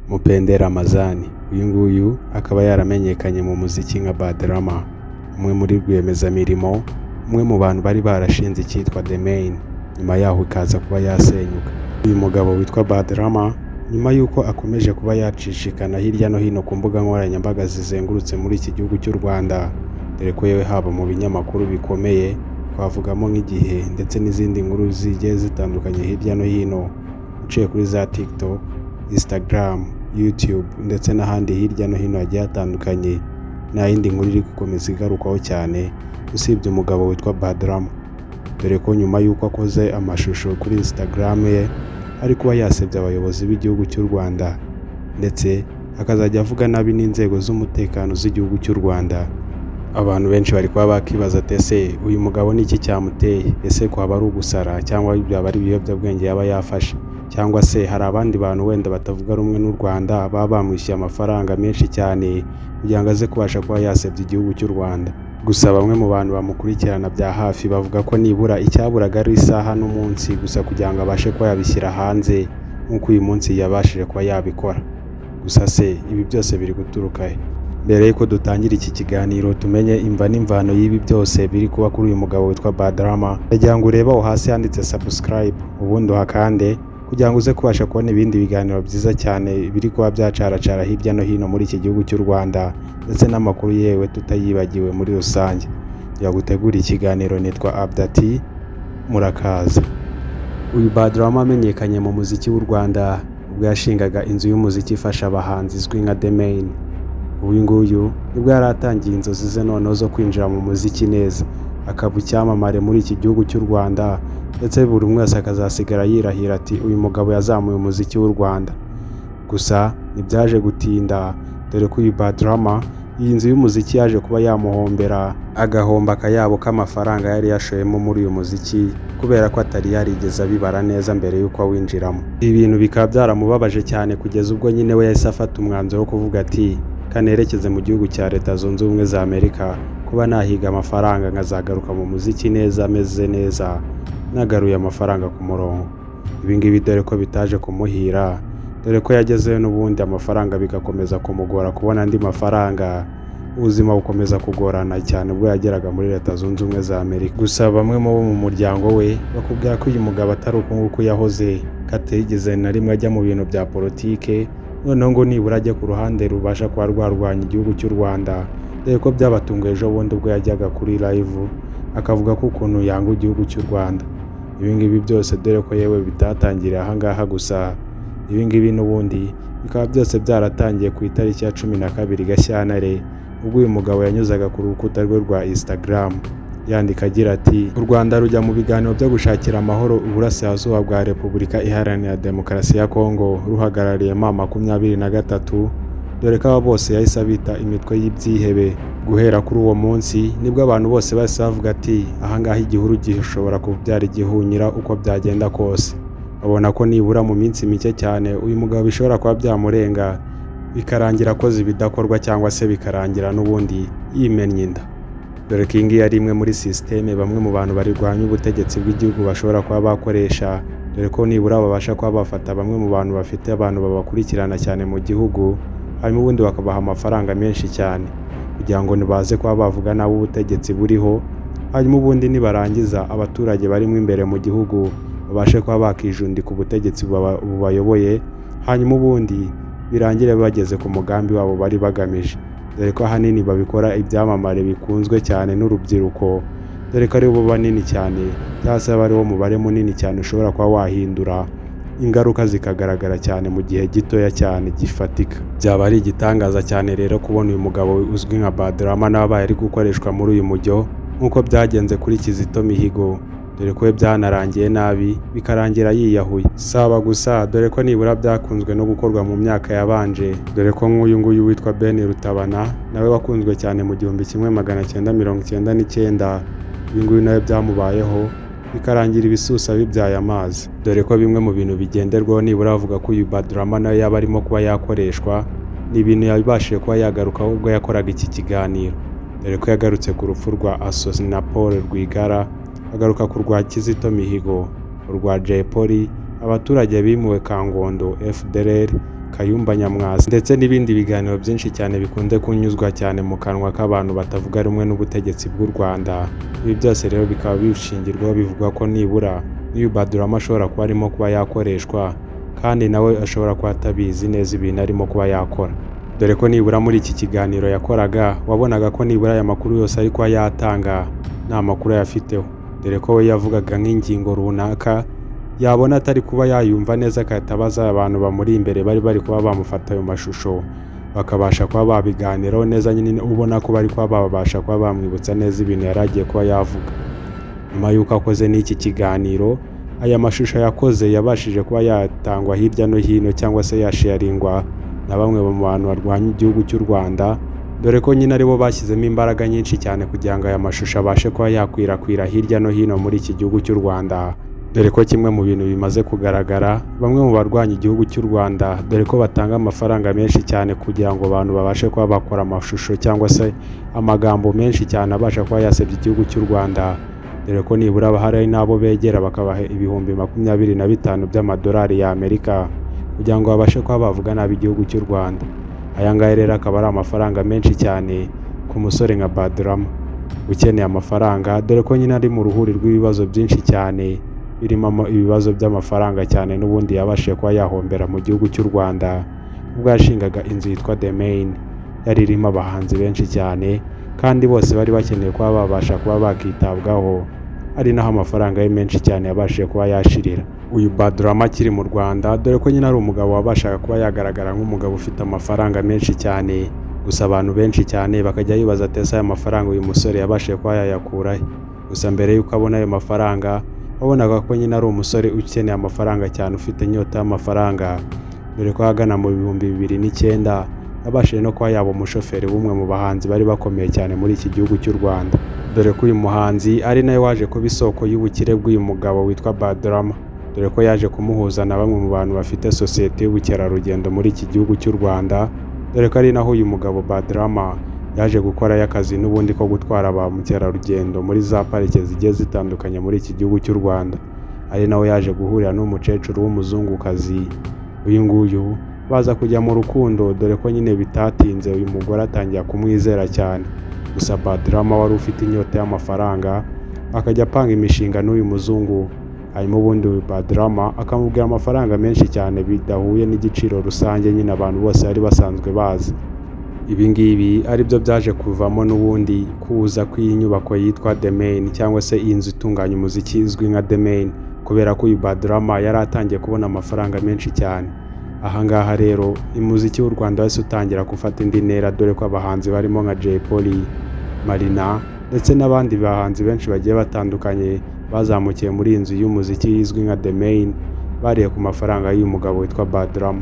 Mupendera Ramazani. Uyu nguyu akaba yaramenyekanye mu muziki nka Bad Rama, umwe muri rwiyemezamirimo, umwe mu bantu bari barashinze icyitwa The Main, nyuma yaho ikaza kuba yasenyuka. Uyu mugabo witwa Bad Rama, nyuma y'uko akomeje kuba yacicikana hirya no hino ku mbuga nkoranyambaga zizengurutse muri iki gihugu cy'u Rwanda, dore ko yewe haba mu binyamakuru bikomeye, twavugamo nk'Igihe ndetse n'izindi nkuru zigiye zitandukanye hirya no hino, uciye kuri za TikTok, Instagram, YouTube ndetse n'ahandi hirya no hino hagiye hatandukanye, nta yindi nkuru iri gukomeza igarukwaho cyane usibye umugabo witwa Bad Rama, dore ko nyuma y'uko akoze amashusho kuri Instagram ye ari kuba yasebya abayobozi b'igihugu cy'u Rwanda, ndetse akazajya avuga nabi n'inzego z'umutekano z'igihugu cy'u Rwanda. Abantu benshi bari kuba bakibaza ati ese uyu mugabo ni iki cyamuteye? Ese kwaba ari ugusara cyangwa byaba ari ibiyobyabwenge yaba yafashe? Cyangwa se hari abandi bantu wenda batavuga rumwe n'u Rwanda baba bamwishyuye amafaranga menshi cyane kugira ngo aze kubasha kuba yasebya igihugu cy'u Rwanda? Gusa bamwe mu bantu bamukurikirana bya hafi bavuga ko nibura icyaburaga ari isaha n'umunsi gusa kugira ngo abashe kuba yabishyira hanze nk'uko uyu munsi yabashije kuba yabikora. Gusa se ibi byose biri guturuka he? Mbere y'uko dutangira iki kiganiro tumenye imva n'imvano y'ibi byose biri kuba kuri uyu mugabo witwa Bad Rama, ndagira ngo urebe aho hasi handitse subscribe, ubundi uhakande kugira ngo uze kubasha kubona ibindi biganiro byiza cyane biri kuba byacaracara hirya no hino muri iki gihugu cy'u Rwanda, ndetse n'amakuru yewe tutayibagiwe muri rusange. Njya gutegura ikiganiro nitwa Abdati, murakaza. Uyu Bad Rama amenyekanye mu muziki w'u Rwanda ubwo yashingaga inzu y'umuziki ifasha abahanzi izwi nka The Main. Uyu nguyu nibwo yari atangiye inzozi ze noneho zo kwinjira mu muziki neza, akaba icyamamare muri iki gihugu cy'u Rwanda, ndetse buri umwe wese akazasigara yirahira ati uyu mugabo yazamuye umuziki w'u Rwanda. Gusa ntibyaje gutinda, dore ko uyu Bad Rama iyi nzu y'umuziki yaje kuba yamuhombera, agahomba akayabo k'amafaranga yari yashoyemo muri uyu muziki kubera ko atari yarigeze abibara neza mbere y'uko awinjiramo. Ibi bintu bikaba byaramubabaje cyane kugeza ubwo nyine we yahise afata umwanzuro wo kuvuga ati kanerekeze mu gihugu cya Leta Zunze Ubumwe za Amerika kuba nahiga amafaranga nkazagaruka mu muziki neza ameze neza, nagaruye amafaranga ku murongo. Ibi ngibi dore ko bitaje kumuhira, dore ko yagezeyo n'ubundi amafaranga bigakomeza kumugora kubona andi mafaranga, ubuzima bukomeza kugorana cyane ubwo yageraga muri Leta Zunze Ubumwe za Amerika. Gusa bamwe mu muryango we bakubwira ko uyu mugabo atari uko nguko yahoze, katigeze na rimwe ajya mu bintu bya politike, noneho ngo nibura ajye ku ruhande rubasha kuba rwarwanya igihugu cy'u Rwanda, dore ko byabatunguye ejo bundi ubwo yajyaga kuri live akavuga ko ukuntu yanga igihugu cy'u Rwanda. Ibi ngibi byose dore ko yewe bitatangiriye aha ngaha gusa, ibi ngibi n'ubundi bikaba byose byaratangiye ku itariki ya 12 Gashyantare, ubwo uyu mugabo yanyuzaga ku rukuta rwe rwa Instagram yandika agira ati u Rwanda rujya mu biganiro byo gushakira amahoro uburasirazuba bwa Repubulika Iharanira Demokarasi ya Kongo ruhagarariye M23, dore ko aba bose yahise abita imitwe y'ibyihebe. Guhera kuri uwo munsi nibwo abantu bose bahise bavuga ati ahangaha igihuru gishobora kubyara igihunyira uko byagenda kose. Babona ko nibura mu minsi mike cyane uyu mugabo bishobora kuba byamurenga, bikarangira akoze ibidakorwa cyangwa se bikarangira n'ubundi yimennye inda. Dore ko iyi ngiyi ari imwe muri sisiteme bamwe mu bantu barwanya ubutegetsi bw'igihugu bashobora kuba bakoresha, dore ko nibura babasha kuba bafata bamwe mu bantu bafite abantu babakurikirana cyane mu gihugu, hanyuma ubundi bakabaha amafaranga menshi cyane kugira ngo nibaze kuba bavuga nabo ubutegetsi buriho, hanyuma ubundi nibarangiza abaturage barimo imbere mu gihugu babashe kuba bakijundika ubutegetsi bubayoboye, hanyuma ubundi birangire bageze ku mugambi wabo bari bagamije. Dore ko ahanini babikora ibyamamare bikunzwe cyane n'urubyiruko, dore ko ari bo banini cyane cyangwa se bari wo mubare munini cyane ushobora kuba wahindura ingaruka zikagaragara cyane mu gihe gitoya cyane gifatika. Byaba ari igitangaza cyane rero kubona uyu mugabo uzwi nka Bad Rama n'abaye ari gukoreshwa muri uyu mujyo nk'uko byagenze kuri Kizito Mihigo, dore ko byanarangiye nabi bikarangira yiyahuye. Saba gusa dore ko nibura byakunzwe no gukorwa mu myaka yabanje, dore ko nk'uyu nguyu witwa Ben Rutabana nawe wakunzwe cyane mu 1999, uyu nguyu nawe byamubayeho bikarangira ibisusa bibyaye amazi. Dore ko bimwe mu bintu bigenderwaho nibura avuga ko uyu Bad Rama nawe yaba arimo kuba yakoreshwa, ni ibintu yabashije kuba yagarukaho ubwo yakoraga iki kiganiro, dore ko yagarutse ku rupfu rwa Assomption Paul Rwigara, agaruka ku rwa Kizito Mihigo, urwa Jay Polly, abaturage bimuwe Kangondo FDLR, Kayumba Nyamwasa ndetse n'ibindi biganiro byinshi cyane bikunze kunyuzwa cyane mu kanwa k'abantu batavuga rumwe n'ubutegetsi bw'u Rwanda. Ibi byose rero bikaba bishingirwaho bivugwa ko nibura uyu Badrama ashobora kuba arimo kuba yakoreshwa kandi nawe ashobora kuba atabizi neza ibintu arimo kuba yakora, dore ko nibura muri iki kiganiro yakoraga wabonaga ko nibura aya makuru yose ari kuba yatanga nta makuru ayafiteho, dore ko we yavugaga nk'ingingo runaka yabona atari kuba yayumva neza agahita abaza abantu bamuri imbere bari kuba bamufata ayo mashusho bakabasha kuba babiganiraho neza, nyine ubona ko bari kuba babasha kuba bamwibutsa neza ibintu yari agiye kuba yavuga. Nyuma y'uko akoze n'iki kiganiro, aya mashusho yakoze yabashije kuba yatangwa hirya no hino cyangwa se yasharingwa na bamwe mu bantu barwanya igihugu cy'u Rwanda, dore ko nyine aribo bashyizemo imbaraga nyinshi cyane kugira ngo aya mashusho abashe kuba yakwirakwira hirya no hino muri iki gihugu cy'u Rwanda, dore ko kimwe mu bintu bimaze kugaragara bamwe mu barwanya igihugu cy'u Rwanda dore ko batanga amafaranga menshi cyane kugira ngo abantu babashe kuba bakora amashusho cyangwa se amagambo menshi cyane abasha kuba yasebya igihugu cy'u Rwanda, dore ko nibura hari n'abo begera bakabaha ibihumbi 25 by'amadolari y'Amerika kugira ngo babashe kuba bavuga nabi igihugu cy'u Rwanda. Aya ngaya rero akaba ari amafaranga menshi cyane ku musore nka Badrama ukeneye amafaranga, dore ko nyine ari mu ruhuri rw'ibibazo byinshi cyane birimo ibibazo by'amafaranga cyane n'ubundi yabashije kuba yahombera mu gihugu cy'u Rwanda ubwo yashingaga inzu yitwa The Main, yari irimo abahanzi benshi cyane kandi bose bari bakeneye kuba babasha kuba bakitabwaho, ari naho amafaranga ye menshi cyane yabashije kuba yashirira. Uyu Badrama akiri mu Rwanda dore ko nyine ari umugabo wabashaga kuba yagaragara nk'umugabo ufite amafaranga menshi cyane, gusa abantu benshi cyane bakajya bibaza ati ese aya mafaranga uyu musore yabashije kuba yayakura he? Gusa mbere y'uko abona ayo mafaranga wabonaga ko nyine ari umusore ukeneye amafaranga cyane, ufite inyota y'amafaranga, dore ko ahagana mu 2009 yabashije no kuba yaba umushoferi w'umwe mu bahanzi bari bakomeye cyane muri iki gihugu cy'u Rwanda, dore ko uyu muhanzi ari nawe waje kuba isoko y'ubukire bw'uyu mugabo witwa Badrama, dore ko yaje kumuhuza na bamwe mu bantu bafite sosiyete y'ubukerarugendo muri iki gihugu cy'u Rwanda, dore ko ari naho uyu mugabo Badrama yaje gukora akazi n'ubundi ko gutwara ba mukerarugendo muri za parike zigiye zitandukanye muri iki gihugu cy'u Rwanda, ari nawe yaje guhurira n'umukecuru w'umuzungukazi. Uyu nguyu baza kujya mu rukundo, dore ko nyine bitatinze uyu mugore atangira kumwizera cyane, gusa Badrama wari ufite inyota y'amafaranga akajya apanga imishinga n'uyu muzungu, hanyuma ubundi Badrama akamubwira amafaranga menshi cyane bidahuye n'igiciro rusange nyine abantu bose bari basanzwe bazi. Ibi ngibi ari byo byaje kuvamo n'ubundi kuza kw'iyi nyubako yitwa The Main cyangwa se iyi nzu itunganya umuziki izwi nka The Main, kubera ko uyu Badrama yari atangiye kubona amafaranga menshi cyane. Ahangaha rero umuziki w'u Rwanda wese utangira gufata indi ntera, dore ko abahanzi barimo nka Jay Polly, Marina ndetse n'abandi bahanzi benshi bagiye batandukanye bazamukiye muri iyi nzu y'umuziki izwi nka The Main bariye ku mafaranga y'uyu mugabo witwa Badrama.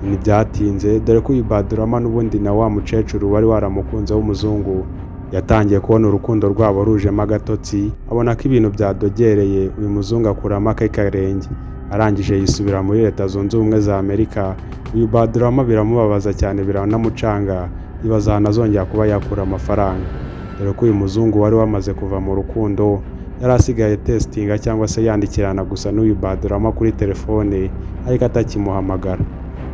Ntibyatinze dore ko uyu Badrama n'ubundi na wa mukecuru wari waramukunze w'umuzungu yatangiye kubona urukundo rwabo rujemo agatotsi, abona ko ibintu byadogereye, uyu muzungu akuramo akarenge, arangije yisubira muri Leta Zunze Ubumwe za Amerika. Uyu Badrama biramubabaza cyane, biranamucanga, yibaza ahantu azongera kuba yakura amafaranga, dore ko uyu muzungu wari wamaze kuva mu rukundo yari asigaye testinga cyangwa se yandikirana gusa n'uyu Badrama kuri telefone ariko atakimuhamagara.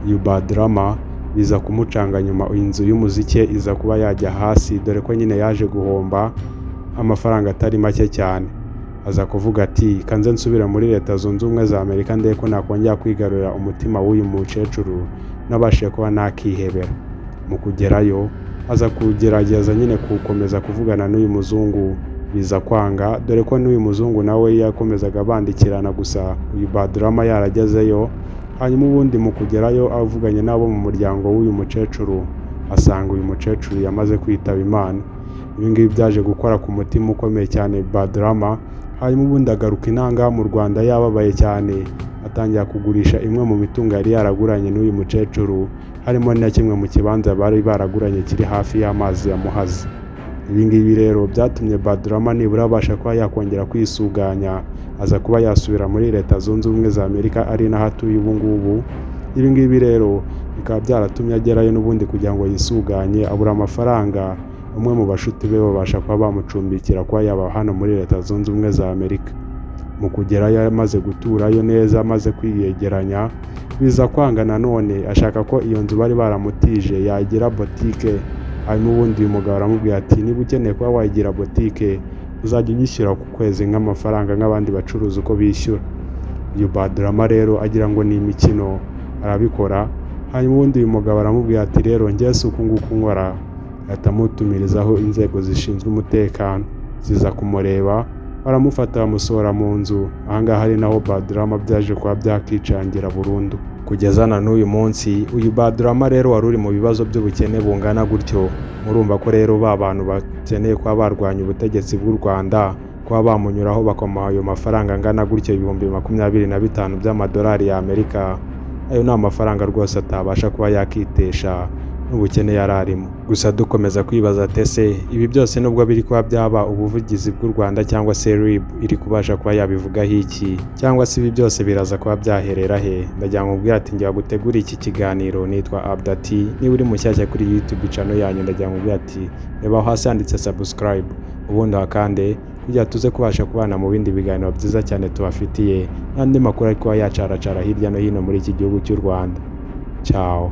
Uyu Badrama biza kumucanga, nyuma inzu y'umuziki iza kuba yajya hasi, dore ko nyine yaje guhomba amafaranga atari make cyane. Aza kuvuga ati kanze nsubire muri Leta Zunze Ubumwe za Amerika ndebe ko nakongera kwigarurira umutima w'uyu mukecuru nabashije kuba nakihebera. Mu kugerayo aza kugerageza nyine gukomeza kuvugana n'uyu muzungu, biza kwanga, dore ko n'uyu muzungu nawe yakomezaga bandikirana, gusa uyu Badrama yaragezeyo. Hanyuma ubundi mu kugerayo avuganye n'abo mu muryango w'uyu mukecuru, asanga uyu mukecuru yamaze kwitaba Imana. Ibi ngibi byaje gukora ku mutima ukomeye cyane Badrama. Hanyuma ubundi agaruka inanga mu Rwanda yababaye cyane, atangira kugurisha imwe mu mitungo yari yaraguranye n'uyu mukecuru, harimo na kimwe mu kibanza bari baraguranye kiri hafi y'amazi ya Muhazi. Ibi ngibi rero byatumye Badrama nibura abasha kuba yakongera kwisuganya, aza kuba yasubira muri Leta Zunze Ubumwe za Amerika ari naho atuye ubu ngubu. Ibi ngibi rero bikaba byaratumye agerayo n'ubundi kugira ngo yisuganye, abura amafaranga. Umwe mu bashuti be babasha kuba bamucumbikira kuba yaba hano muri Leta Zunze Ubumwe za Amerika. Mu kugerayo amaze guturayo neza, amaze kwiyegeranya, biza kwanga nanone ashaka ko iyo nzu bari baramutije yagira botike. Hanyuma ubundi uyu mugabo aramubwira ati niba ukeneye kuba wayigira botike uzajya unyishyura ku kwezi nk'amafaranga nk'abandi bacuruzi uko bishyura. Uyu Badrama rero agira ngo ni imikino arabikora. Hanyuma ubundi uyu mugabo aramubwira ati rero njye si uku nguku nkora. Ahita amutumirizaho inzego zishinzwe umutekano ziza kumureba, baramufata bamusohora mu nzu. Ahangaha ari naho Badrama byaje kuba byakicangira burundu. Kugeza na n'uyu munsi uyu Badrama rero wari uri mu bibazo by'ubukene bungana gutyo. Murumva ko rero ba bantu bakeneye kuba barwanya ubutegetsi bw'u Rwanda kuba bamunyuraho bakamuha ayo mafaranga angana gutyo ibihumbi 25 by'amadolari y'Amerika. Ayo ni amafaranga rwose atabasha kuba yakitesha n'ubukene yari arimo. Gusa dukomeza kwibaza ati ese ibi byose nubwo biri kuba byaba ubuvugizi bw'u Rwanda cyangwa se RIB iri kubasha kuba yabivugaho iki, cyangwa se ibi byose biraza kuba byaherera he? Ndagira ngo mbwira ati njya gutegura iki kiganiro nitwa Abdati. Niba uri mushyashya kuri YouTube channel yanyu ndagira ngo mbwira ati reba hasi handitse subscribe ubundi wakande kugira tuze kubasha kubana mu bindi biganiro byiza cyane tubafitiye n'andi makuru ari kuba yacaracara hirya no hino muri iki gihugu cy'u Rwanda. Ciao.